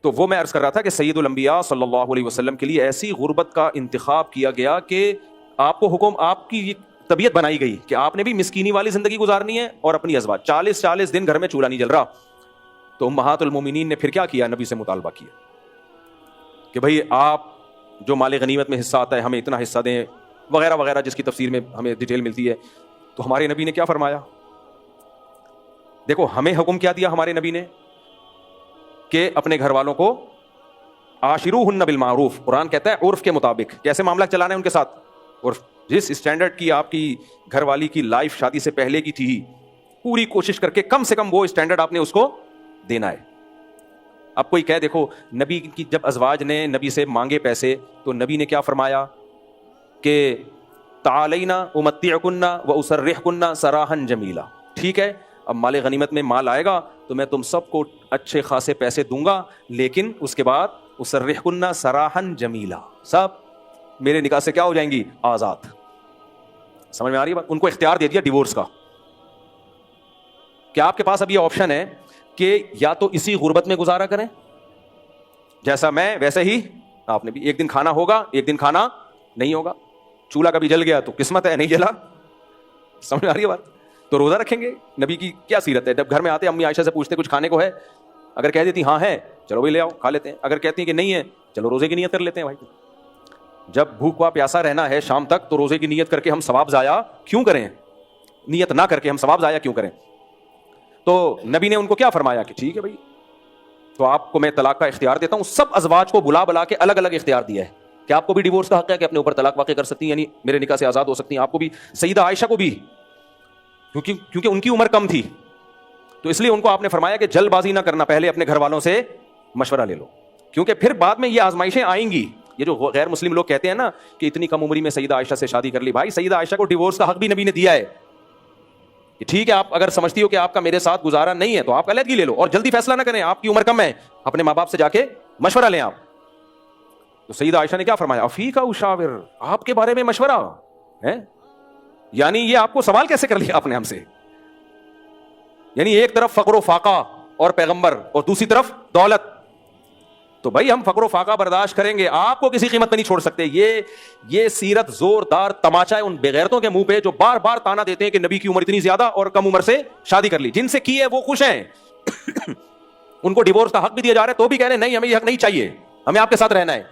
تو وہ میں عرض کر رہا تھا کہ سید الانبیاء صلی اللہ علیہ وسلم کے لیے ایسی غربت کا انتخاب کیا گیا کہ آپ کو حکم، آپ کی طبیعت بنائی گئی کہ آپ نے بھی مسکینی والی زندگی گزارنی ہے اور اپنی ازواج 40 دن گھر میں چولہا نہیں جل رہا. تو امہات المومنین نے پھر کیا کیا؟ نبی سے مطالبہ کیا کہ بھئی آپ جو مال غنیمت میں حصہ آتا ہے ہمیں اتنا حصہ دیں وغیرہ وغیرہ، جس کی تفسیر میں ہمیں ڈیٹیل ملتی ہے. تو ہمارے نبی نے کیا فرمایا؟ دیکھو ہمیں حکم کیا دیا ہمارے نبی نے کہ اپنے گھر والوں کو عاشروہن بالمعروف. قرآن کہتا ہے عرف کے مطابق کیسے معاملہ چلانا ہے ان کے ساتھ. عرف جس اسٹینڈرڈ کی آپ کی گھر والی کی لائف شادی سے پہلے کی تھی، پوری کوشش کر کے کم سے کم وہ اسٹینڈرڈ آپ نے اس کو دینا ہے. اب کوئی کہے دیکھو نبی کی جب ازواج نے نبی سے مانگے پیسے تو نبی نے کیا فرمایا کہ تعالینا امتعکن و اسرحکن سراحا جمیلا. ٹھیک ہے، اب مال غنیمت میں مال آئے گا تو میں تم سب کو اچھے خاصے پیسے دوں گا، لیکن اس کے بعد اسرحکن سراحا جمیلا، سب میرے نکاح سے کیا ہو جائیں گی؟ آزاد. سمجھ میں آ رہی ہے بات؟ ان کو اختیار دے دیا ڈیورس کا کہ آپ کے پاس اب یہ آپشن ہے کہ یا تو اسی غربت میں گزارا کریں جیسا میں ویسے ہی آپ نے بھی. ایک دن کھانا ہوگا، ایک دن کھانا نہیں ہوگا. چولہا کبھی جل گیا تو قسمت ہے، نہیں جلا. سمجھ آ رہی ہے بات؟ تو روزہ رکھیں گے. نبی کی کیا سیرت ہے، جب گھر میں آتے امی عائشہ سے پوچھتے کچھ کھانے کو ہے، اگر کہہ دیتی ہاں ہے چلو بھائی لے آؤ کھا لیتے ہیں، اگر کہتی ہیں کہ نہیں ہے چلو روزے کی نیت کر لیتے ہیں. بھائی جب بھوکا پیاسا رہنا ہے شام تک تو روزے کی نیت کر کے ہم ثواب ضائع کیوں کریں؟ نیت نہ کر کے ہم ثواب ضائع کیوں کریں؟ تو نبی نے ان کو کیا فرمایا کہ ٹھیک ہے بھائی تو آپ کو میں طلاق کا اختیار دیتا ہوں. سب ازواج کو بلا کے الگ الگ اختیار دیا ہے کہ آپ کو بھی ڈیورس کا حق ہے کہ اپنے اوپر طلاق واقع کر سکتی ہیں، یعنی میرے نکاح سے آزاد ہو سکتی ہیں. آپ کو بھی، سیدہ عائشہ کو بھی، کیونکہ ان کی عمر کم تھی تو اس لیے ان کو آپ نے فرمایا کہ جلد بازی نہ کرنا، پہلے اپنے گھر والوں سے مشورہ لے لو، کیونکہ پھر بعد میں یہ آزمائشیں آئیں گی. یہ جو غیر مسلم لوگ کہتے ہیں نا کہ اتنی کم عمری میں سیدہ عائشہ سے شادی کر لی، بھائی سیدہ عائشہ کو ڈیورس کا حق بھی نبی نے دیا ہے کہ ٹھیک ہے آپ اگر سمجھتی ہو کہ آپ کا میرے ساتھ گزارا نہیں ہے تو آپ علیحدگی لے لو اور جلدی فیصلہ نہ کریں، آپ کی عمر کم ہے، اپنے ماں باپ سے جا کے مشورہ لیں آپ. تو سیدہ عائشہ نے کیا فرمایا؟ افیک اشاور، آپ کے بارے میں مشورہ ہے. یعنی یہ آپ کو سوال کیسے کر لیا آپ نے ہم سے؟ یعنی ایک طرف فقر و فاقہ اور پیغمبر اور دوسری طرف دولت. تو بھائی ہم فقر و فاقہ برداشت کریں گے، آپ کو کسی قیمت پہ نہیں چھوڑ سکتے. یہ سیرت زوردار تماچا ہے ان بغیرتوں کے منہ پہ جو بار بار تانا دیتے ہیں کہ نبی کی عمر اتنی زیادہ اور کم عمر سے شادی کر لی. جن سے کی ہے وہ خوش ہیں ان کو ڈیورس کا حق بھی دیا جا رہا ہے تو بھی کہہ رہے ہیں نہیں ہمیں یہ حق نہیں چاہیے، ہمیں آپ کے ساتھ رہنا ہے.